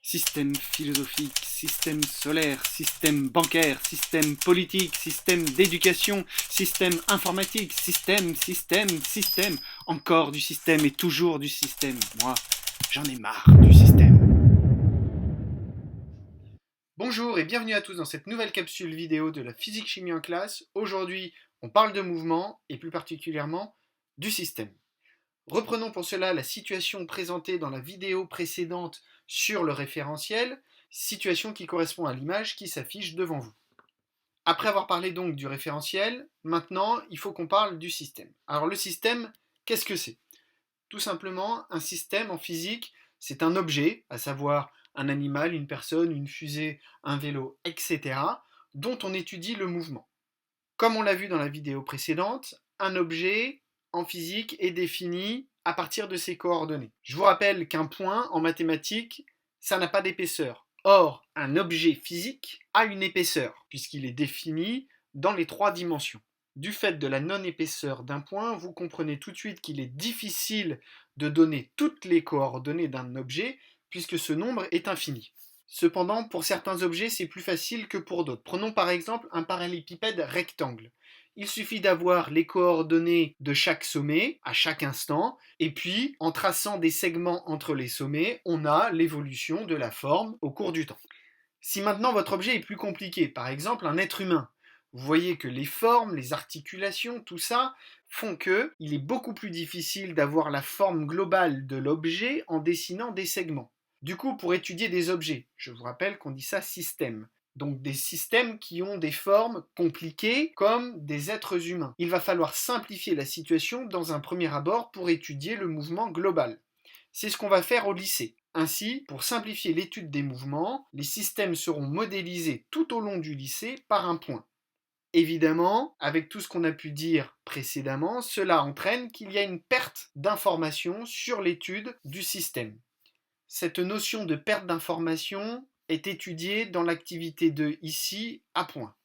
Système philosophique, système solaire, système bancaire, système politique, système d'éducation, système informatique, système, encore du système et toujours du système. Moi, j'en ai marre du système. Bonjour et bienvenue à tous dans cette nouvelle capsule vidéo de la physique-chimie en classe. Aujourd'hui, on parle de mouvement et plus particulièrement du système. Reprenons pour cela la situation présentée dans la vidéo précédente sur le référentiel, situation qui correspond à l'image qui s'affiche devant vous. Après avoir parlé donc du référentiel, maintenant il faut qu'on parle du système. Alors le système, qu'est-ce que c'est? Tout simplement, un système en physique, c'est un objet, à savoir un animal, une personne, une fusée, un vélo, etc., dont on étudie le mouvement. Comme on l'a vu dans la vidéo précédente, un objet en physique est défini à partir de ses coordonnées. Je vous rappelle qu'un point en mathématiques, ça n'a pas d'épaisseur. Or, un objet physique a une épaisseur, puisqu'il est défini dans les 3 dimensions. Du fait de la non-épaisseur d'un point, vous comprenez tout de suite qu'il est difficile de donner toutes les coordonnées d'un objet, puisque ce nombre est infini. Cependant, pour certains objets, c'est plus facile que pour d'autres. Prenons par exemple un parallélépipède rectangle. Il suffit d'avoir les coordonnées de chaque sommet à chaque instant, et puis en traçant des segments entre les sommets, on a l'évolution de la forme au cours du temps. Si maintenant votre objet est plus compliqué, par exemple un être humain, vous voyez que les formes, les articulations, tout ça font que il est beaucoup plus difficile d'avoir la forme globale de l'objet en dessinant des segments. Du coup, pour étudier des objets, je vous rappelle qu'on dit ça système. Donc des systèmes qui ont des formes compliquées comme des êtres humains. Il va falloir simplifier la situation dans un premier abord pour étudier le mouvement global. C'est ce qu'on va faire au lycée. Ainsi, pour simplifier l'étude des mouvements, les systèmes seront modélisés tout au long du lycée par un point. Évidemment, avec tout ce qu'on a pu dire précédemment, cela entraîne qu'il y a une perte d'informations sur l'étude du système. Cette notion de perte d'information est étudiée dans l'activité 2 ici à point.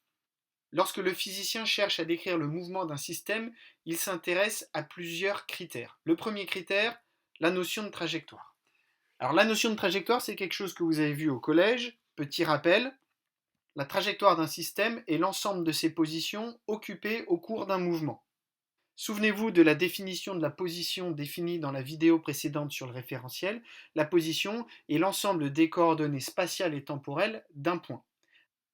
Lorsque le physicien cherche à décrire le mouvement d'un système, il s'intéresse à plusieurs critères. Le premier critère, la notion de trajectoire. Alors la notion de trajectoire, c'est quelque chose que vous avez vu au collège. Petit rappel, la trajectoire d'un système est l'ensemble de ses positions occupées au cours d'un mouvement. Souvenez-vous de la définition de la position définie dans la vidéo précédente sur le référentiel. La position est l'ensemble des coordonnées spatiales et temporelles d'un point.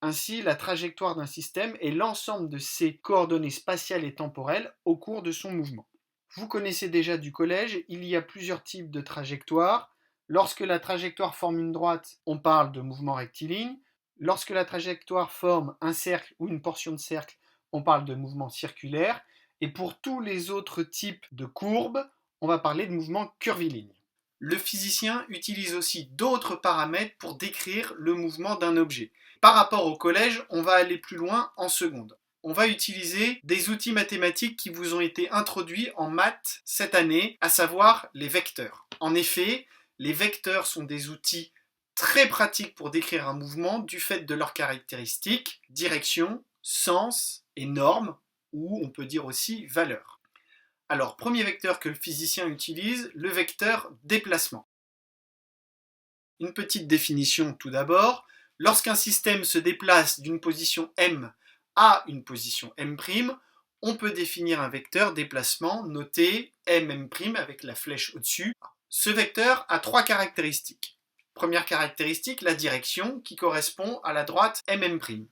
Ainsi, la trajectoire d'un système est l'ensemble de ses coordonnées spatiales et temporelles au cours de son mouvement. Vous connaissez déjà du collège, il y a plusieurs types de trajectoires. Lorsque la trajectoire forme une droite, on parle de mouvement rectiligne. Lorsque la trajectoire forme un cercle ou une portion de cercle, on parle de mouvement circulaire. Et pour tous les autres types de courbes, on va parler de mouvement curviligne. Le physicien utilise aussi d'autres paramètres pour décrire le mouvement d'un objet. Par rapport au collège, on va aller plus loin en seconde. On va utiliser des outils mathématiques qui vous ont été introduits en maths cette année, à savoir les vecteurs. En effet, les vecteurs sont des outils très pratiques pour décrire un mouvement du fait de leurs caractéristiques, direction, sens et norme, ou on peut dire aussi valeur. Alors, premier vecteur que le physicien utilise, le vecteur déplacement. Une petite définition tout d'abord. Lorsqu'un système se déplace d'une position M à une position M', on peut définir un vecteur déplacement noté MM' avec la flèche au-dessus. Ce vecteur a 3 caractéristiques. Première caractéristique, la direction qui correspond à la droite MM'.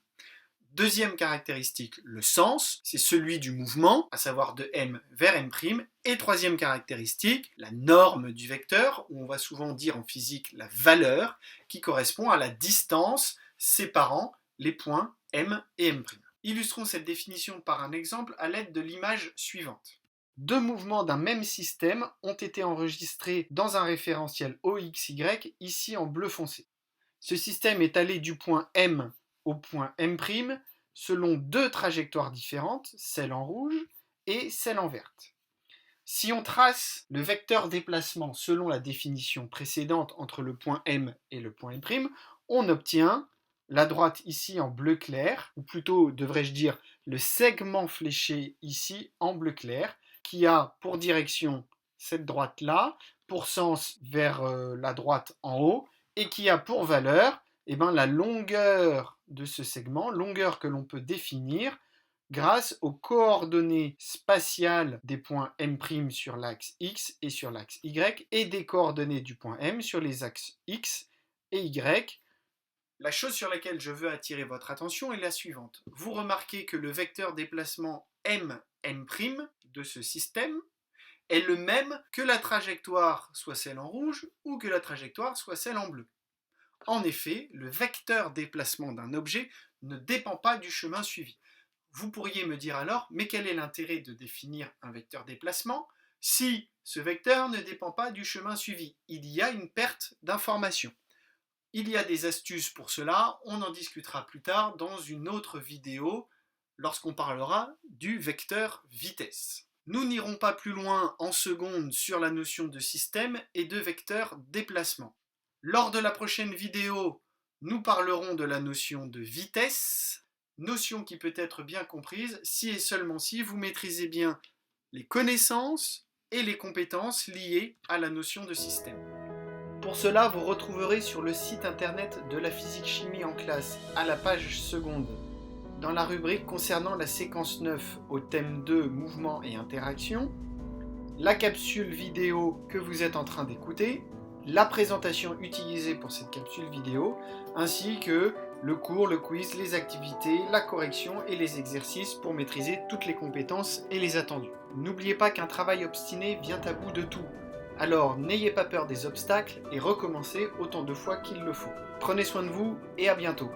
Deuxième caractéristique, le sens, c'est celui du mouvement, à savoir de M vers M'. Et troisième caractéristique, la norme du vecteur, où on va souvent dire en physique la valeur, qui correspond à la distance séparant les points M et M'. Illustrons cette définition par un exemple à l'aide de l'image suivante. Deux mouvements d'un même système ont été enregistrés dans un référentiel OXY, ici en bleu foncé. Ce système est allé du point M au point M' selon 2 trajectoires différentes, celle en rouge et celle en verte. Si on trace le vecteur déplacement selon la définition précédente entre le point M et le point M', on obtient la droite ici en bleu clair, ou plutôt devrais-je dire le segment fléché ici en bleu clair, qui a pour direction cette droite-là, pour sens vers la droite en haut, et qui a pour valeur la longueur de ce segment, longueur que l'on peut définir grâce aux coordonnées spatiales des points M' sur l'axe X et sur l'axe Y et des coordonnées du point M sur les axes X et Y. La chose sur laquelle je veux attirer votre attention est la suivante. Vous remarquez que le vecteur déplacement M' de ce système est le même que la trajectoire soit celle en rouge ou que la trajectoire soit celle en bleu. En effet, le vecteur déplacement d'un objet ne dépend pas du chemin suivi. Vous pourriez me dire alors, mais quel est l'intérêt de définir un vecteur déplacement si ce vecteur ne dépend pas du chemin suivi? Il y a une perte d'information. Il y a des astuces pour cela, on en discutera plus tard dans une autre vidéo lorsqu'on parlera du vecteur vitesse. Nous n'irons pas plus loin en seconde sur la notion de système et de vecteur déplacement. Lors de la prochaine vidéo, nous parlerons de la notion de vitesse, notion qui peut être bien comprise si et seulement si vous maîtrisez bien les connaissances et les compétences liées à la notion de système. Pour cela, vous retrouverez sur le site internet de la physique-chimie en classe, à la page seconde, dans la rubrique concernant la séquence 9 au thème 2, mouvement et interaction, la capsule vidéo que vous êtes en train d'écouter, la présentation utilisée pour cette capsule vidéo, ainsi que le cours, le quiz, les activités, la correction et les exercices pour maîtriser toutes les compétences et les attendus. N'oubliez pas qu'un travail obstiné vient à bout de tout. Alors n'ayez pas peur des obstacles et recommencez autant de fois qu'il le faut. Prenez soin de vous et à bientôt.